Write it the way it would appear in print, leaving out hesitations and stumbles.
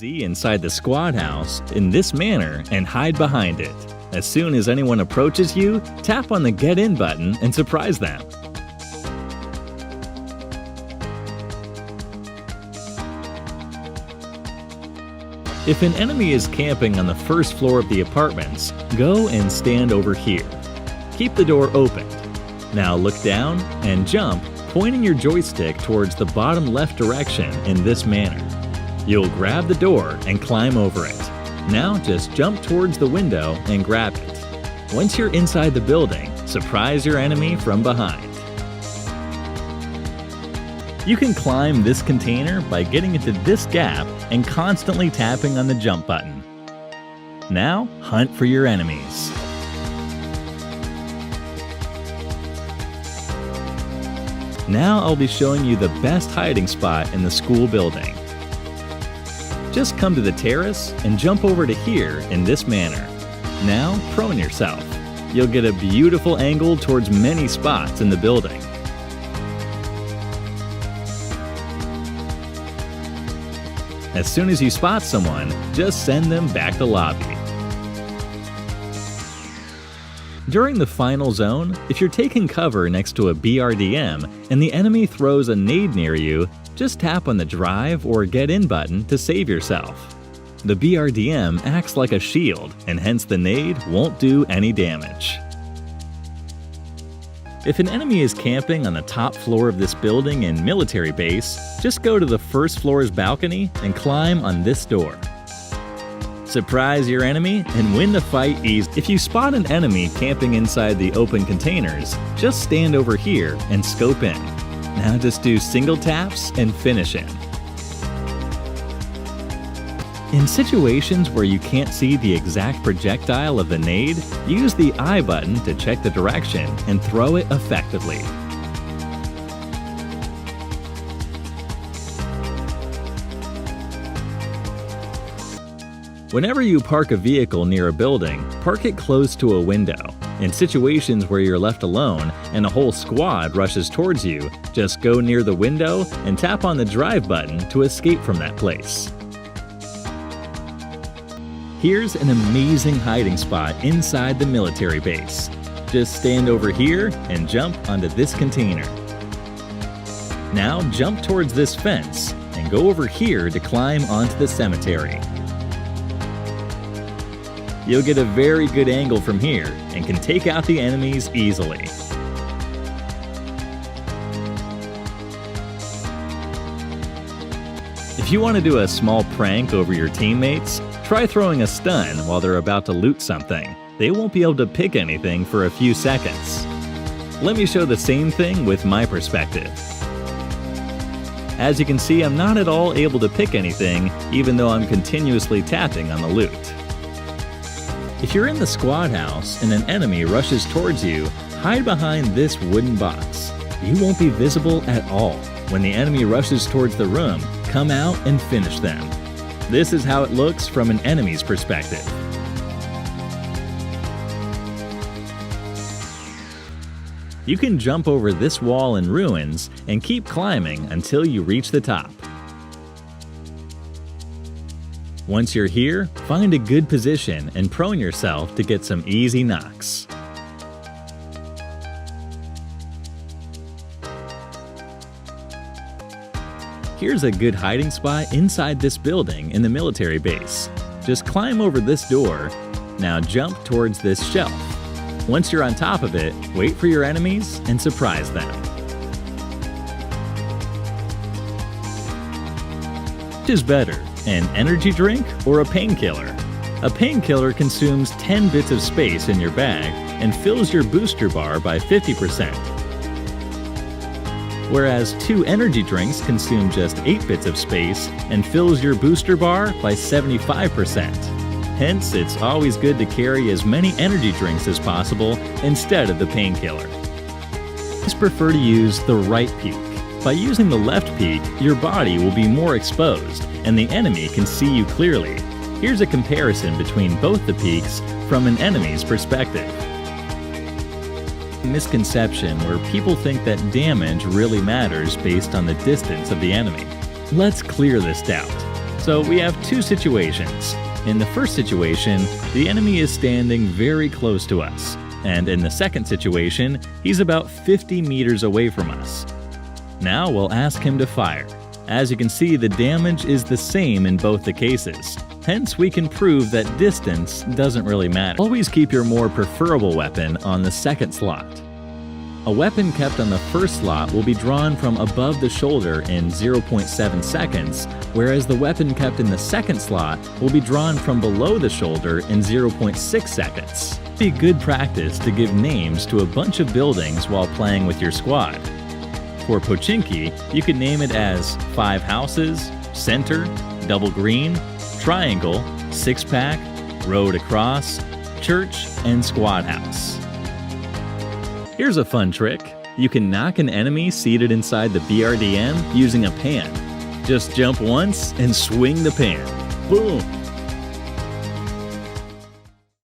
Z inside the squad house in this manner and hide behind it. As soon as anyone approaches you, tap on the Get In button and surprise them. If an enemy is camping on the first floor of the apartments, go and stand over here. Keep the door open. Now look down and jump, pointing your joystick towards the bottom left direction in this manner. You'll grab the door and climb over it. Now just jump towards the window and grab it. Once you're inside the building, surprise your enemy from behind. You can climb this container by getting into this gap and constantly tapping on the jump button. Now, hunt for your enemies. Now I'll be showing you the best hiding spot in the school building. Just come to the terrace and jump over to here in this manner. Now, prone yourself. You'll get a beautiful angle towards many spots in the building. As soon as you spot someone, just send them back to lobby. During the final zone, if you're taking cover next to a BRDM and the enemy throws a nade near you, just tap on the Drive or Get In button to save yourself. The BRDM acts like a shield, and hence the nade won't do any damage. If an enemy is camping on the top floor of this building in military base, just go to the first floor's balcony and climb on this door. Surprise your enemy and win the fight easily. If you spot an enemy camping inside the open containers, just stand over here and scope in. Now just do single taps and finish him. In situations where you can't see the exact projectile of the nade, use the I button to check the direction and throw it effectively. Whenever you park a vehicle near a building, park it close to a window. In situations where you're left alone and a whole squad rushes towards you, just go near the window and tap on the Drive button to escape from that place. Here's an amazing hiding spot inside the military base. Just stand over here and jump onto this container. Now jump towards this fence and go over here to climb onto the cemetery. You'll get a very good angle from here and can take out the enemies easily. If you want to do a small prank over your teammates, try throwing a stun while they're about to loot something. They won't be able to pick anything for a few seconds. Let me show the same thing with my perspective. As you can see, I'm not at all able to pick anything, even though I'm continuously tapping on the loot. If you're in the squad house and an enemy rushes towards you, hide behind this wooden box. You won't be visible at all. When the enemy rushes towards the room, come out and finish them. This is how it looks from an enemy's perspective. You can jump over this wall in ruins and keep climbing until you reach the top. Once you're here, find a good position and prone yourself to get some easy knocks. Here's a good hiding spot inside this building in the military base. Just climb over this door. Now jump towards this shelf. Once you're on top of it, wait for your enemies and surprise them. Which is better, an energy drink or a painkiller? A painkiller consumes 10 bits of space in your bag and fills your booster bar by 50%. Whereas 2 energy drinks consume just 8 bits of space and fills your booster bar by 75%. Hence, it's always good to carry as many energy drinks as possible instead of the painkiller. Just prefer to use the right peak. By using the left peak, your body will be more exposed and the enemy can see you clearly. Here's a comparison between both the peaks from an enemy's perspective. Misconception where people think that damage really matters based on the distance of the enemy. Let's clear this doubt. So we have two situations. In the first situation, the enemy is standing very close to us, and in the second situation, he's about 50 meters away from us. Now we'll ask him to fire. As you can see, the damage is the same in both the cases. Hence, we can prove that distance doesn't really matter. Always keep your more preferable weapon on the second slot. A weapon kept on the first slot will be drawn from above the shoulder in 0.7 seconds, whereas the weapon kept in the second slot will be drawn from below the shoulder in 0.6 seconds. It'd be good practice to give names to a bunch of buildings while playing with your squad. For Pochinki, you could name it as 5 houses, center, double green, triangle, 6-pack, road across, church, and squad house. Here's a fun trick. You can knock an enemy seated inside the BRDM using a pan. Just jump once and swing the pan. Boom!